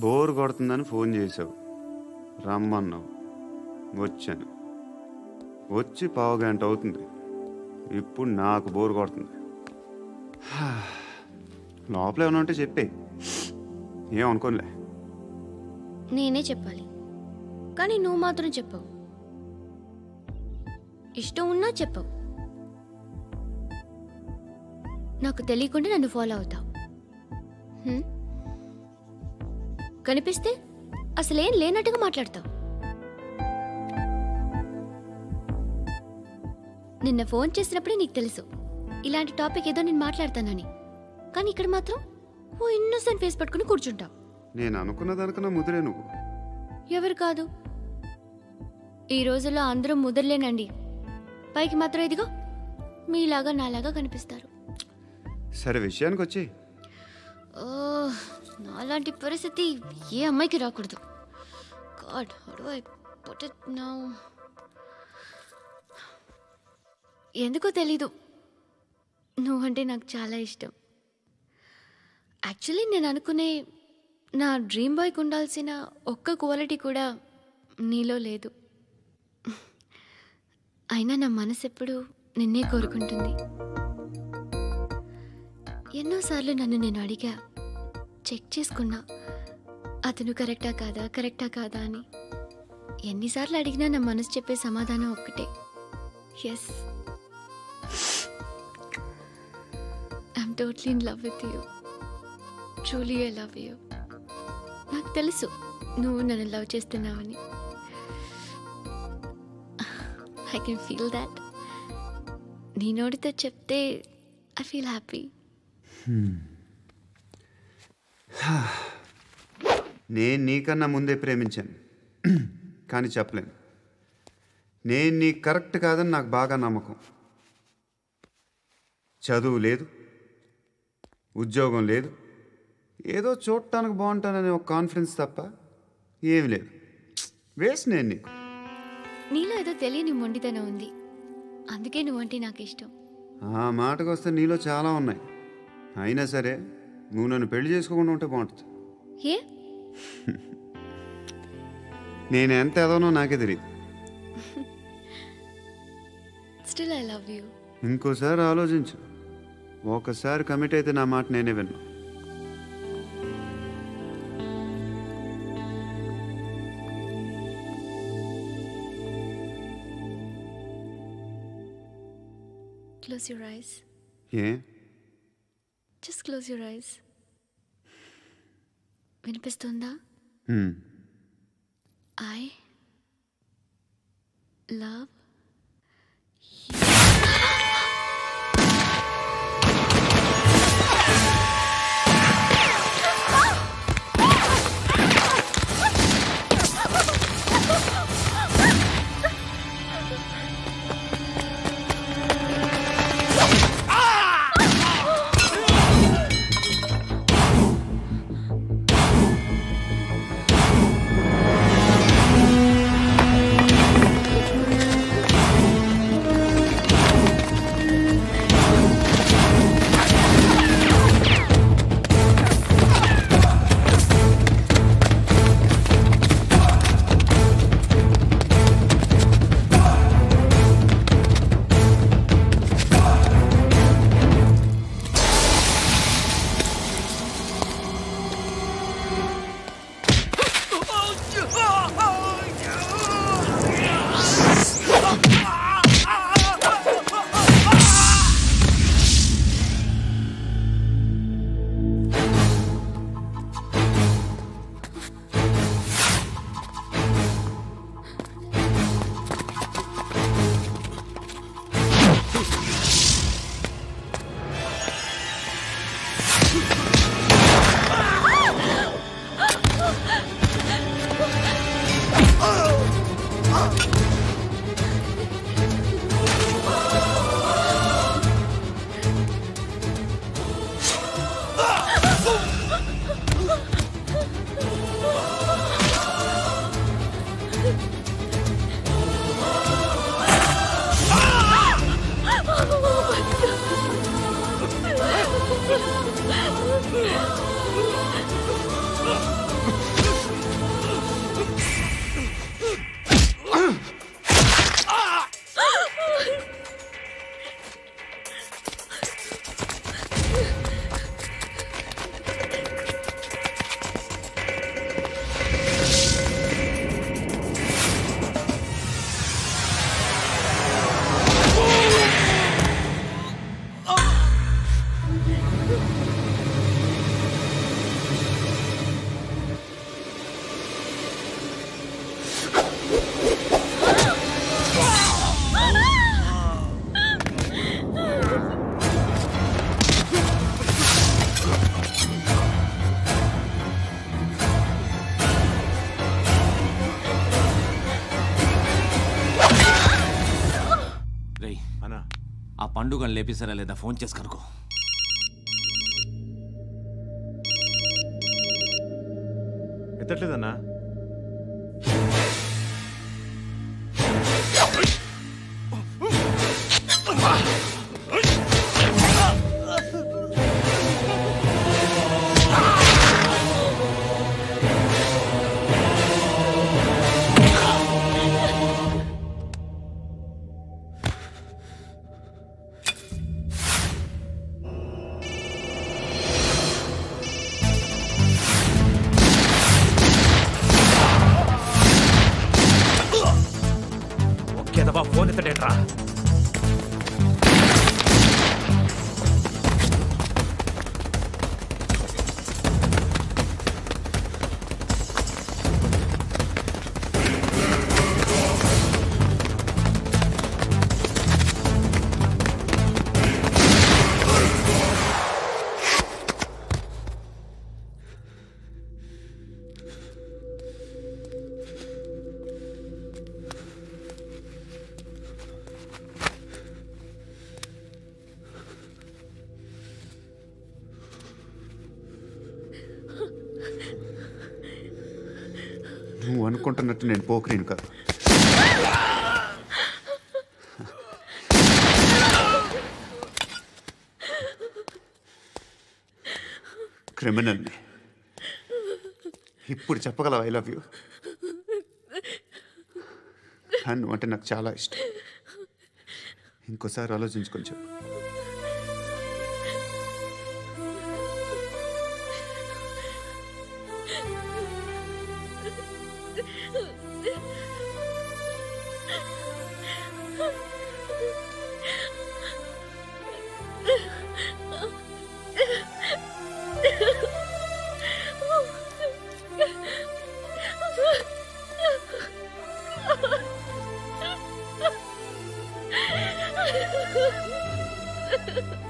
Bore కొడుతుందని phone చేసావు, రమ్మన్నావు, వచ్చాను. వచ్చి పావుగంట అవుతుంది. ఇప్పుడు నాకు బోర్ కొడుతుంది. లోపల ఏమైనా ఉంటే చెప్పే, ఏమనుకోనిలే. నేనే చెప్పాలి, కానీ నువ్వు మాత్రం చెప్పవు. ఇష్టం ఉన్నా చెప్పవు. నాకు తెలియకుండా నన్ను ఫాలో అవుతావు. కనిపిస్తే అసలేం లేనట్టుగా మాట్లాడతావు. నిన్న ఫోన్ చేసినప్పుడే నీకు తెలుసు ఇలాంటి టాపిక్ ఏదో నేను మాట్లాడతానని. కానీ ఇక్కడ మాత్రం ఓ ఇన్నోసెంట్ ఫేస్ పట్టుకుని కూర్చుంటావు. నేను అనుకున్నదానికన్నా ముదిరే నువ్వు. ఎవరు కాదు, ఈ రోజుల్లో అందరూ ముదరలేనండి. పైకి మాత్రం ఇదిగో మీలాగా నాలాగా కనిపిస్తారు. సరే విషయానికి వచ్చి, నాలాంటి పరిస్థితి ఏ అమ్మాయికి రాకూడదు. God, how do I put it now? ఎందుకో తెలీదు, నువ్వంటే నాకు చాలా ఇష్టం. యాక్చువల్లీ నేను అనుకునే నా డ్రీమ్ బాయ్కి ఉండాల్సిన ఒక్క క్వాలిటీ కూడా నీలో లేదు. అయినా నా మనసు ఎప్పుడు నిన్నే కోరుకుంటుంది. ఎన్నోసార్లు నన్ను నేను అడిగా, చెక్ చేసుకున్నా అతను కరెక్టా కాదా అని. ఎన్నిసార్లు అడిగినా నా మనసు చెప్పే సమాధానం ఒక్కటే, yes, I'm totally in love with you. Truly I love you. నాకు తెలుసు నువ్వు నన్ను లవ్ చేస్తున్నావని. I can feel that. నీ నోటితో చెప్తే ఐ ఫీల్ హ్యాపీ. నేను నీకన్నా ముందే ప్రేమించాను, కానీ చెప్పలేను. నేను నీకు కరెక్ట్ కాదని నాకు బాగా నమ్మకం. చదువు లేదు, ఉద్యోగం లేదు, ఏదో చూడటానికి బాగుంటాననే ఒక కాన్ఫిడెన్స్ తప్ప ఏమి లేదు. వేస్ట్ నేను నీకు. నీలో ఏదో తెలియని మొండితనం ఉంది, అందుకే నువ్వంటే నాకు ఇష్టం. ఆ మాటకు వస్తే నీలో చాలా ఉన్నాయి. అయినా సరే నువ్వు నన్ను పెళ్లి చేసుకోకుండా ఉంటే బాగుంటుంది. ఏ? నేను ఎంత ఎదవనో నాకే తెలియదు. Still I love you. ఇంకోసారి ఆలోచించు. ఒకసారి కమిట్ అయితే నా మాట నేనే విన్నా. Close your eyes. A? Just close your eyes. వినిపిస్తుందా? I love పండుగను లేపేసారా లేదా ఫోన్ చేసి కనుకో. ఎత్తట్లేదన్నా. ఫోన్ ఎత్తడేట్రా? నువ్వు అనుకుంటున్నట్టు నేను పోకరీను కాదు. క్రిమినల్ని. ఇప్పుడు చెప్పగలవా ఐ లవ్ యూ? నువ్వు అంటే నాకు చాలా ఇష్టం. ఇంకోసారి ఆలోచించుకొని చెప్పు. Ha ha ha!